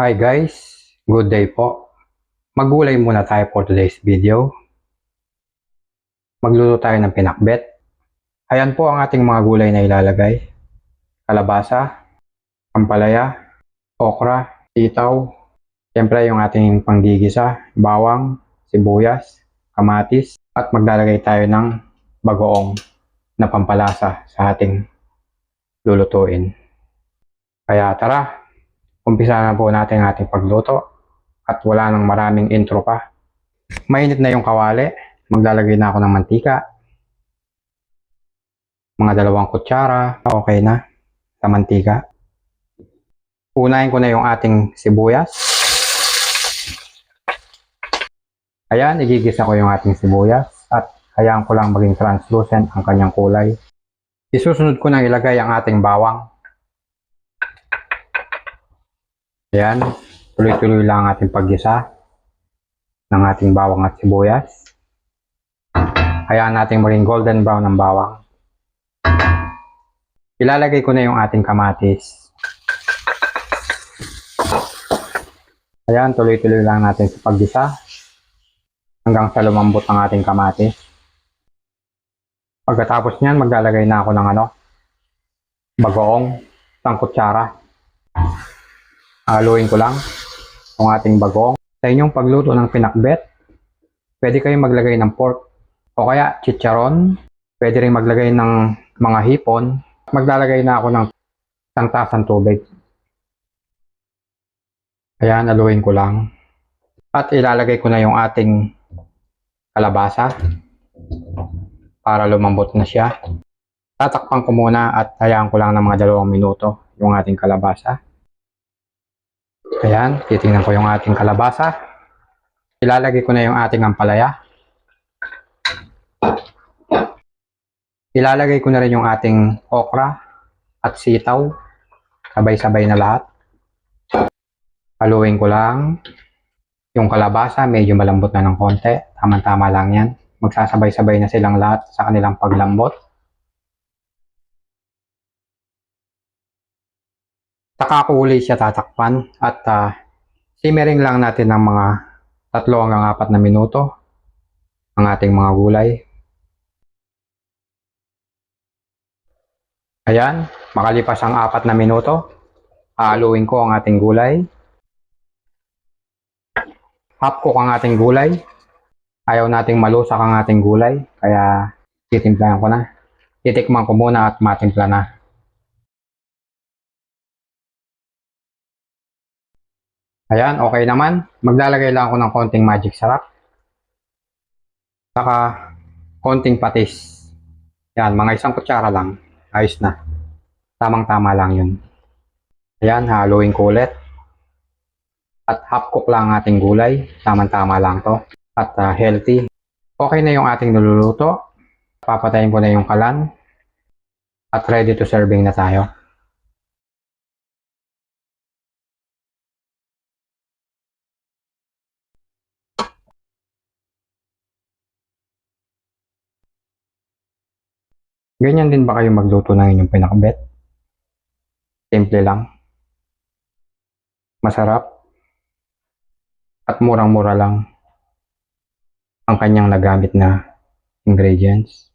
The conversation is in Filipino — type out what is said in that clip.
Hi guys, good day po. Maggulay muna tayo for today's video. Magluto tayo ng pinakbet. Ayan po ang ating mga gulay na ilalagay. Kalabasa, ampalaya, okra, sitaw, siyempre yung ating panggigisa, bawang, sibuyas, kamatis, at maglalagay tayo ng bagoong na pampalasa sa ating lulutuin. Kaya tara, umpisa na po natin ang ating pagluto at wala nang maraming intro pa. Mainit na yung kawali, maglalagay na ako ng mantika. Mga 2 kutsara, okay na sa mantika. Unahin ko na yung ating sibuyas. Ayan, igigisa ko yung ating sibuyas at hayaan ko lang maging translucent ang kanyang kulay. Isusunod ko na ilagay ang ating bawang. Ayan, tuloy-tuloy lang ang ating paggisa ng ating bawang at sibuyas. Hayaan natin maging golden brown ang bawang. Ilalagay ko na yung ating kamatis. Ayan, tuloy-tuloy lang natin sa paggisa hanggang sa lumambot ang ating kamatis. Pagkatapos niyan, maglalagay na ako ng bagoong, 1 kutsara. Haluin ko lang ang ating bagoong. Sa inyong pagluto ng pinakbet, pwede kayong maglagay ng pork o kaya chicharon. Pwede rin maglagay ng mga hipon. Maglalagay na ako ng 1 tasang tubig. Ayan, haluin ko lang. At ilalagay ko na yung ating kalabasa para lumambot na siya. Tatakpan ko muna at hayaan ko lang ng mga 2 minuto yung ating kalabasa. Ayan, titingnan ko yung ating kalabasa. Ilalagay ko na yung ating ampalaya. Ilalagay ko na rin yung ating okra at sitaw. Sabay-sabay na lahat. Haluin ko lang. Yung kalabasa, medyo malambot na ng konti. Tama-tama lang yan. Magsasabay-sabay na silang lahat sa kanilang paglambot. Saka ko uli siya tatakpan at simmering lang natin ng mga 3 hanggang 4 na minuto ang ating mga gulay. Ayan, makalipas ang 4 na minuto, haluin ko ang ating gulay. Half cook ang ating gulay. Ayaw nating malusak ang ating gulay, kaya titimplahan ko na. Titikman ko muna at matimpla na. Ayan, okay naman. Maglalagay lang ako ng konting magic sarap. Saka konting patis. Ayan, mga 1 kutsara lang. Ayos na. Tamang-tama lang yun. Ayan, haluin ko ulit. At half cook lang ang ating gulay. Tamang-tama lang to. At healthy. Okay na yung ating niluluto. Papatayin ko na yung kalan. At ready to serving na tayo. Ganyan din ba kayo magluto ng inyong pinakbet? Simple lang. Masarap. At murang-mura lang ang kanyang nagamit na ingredients.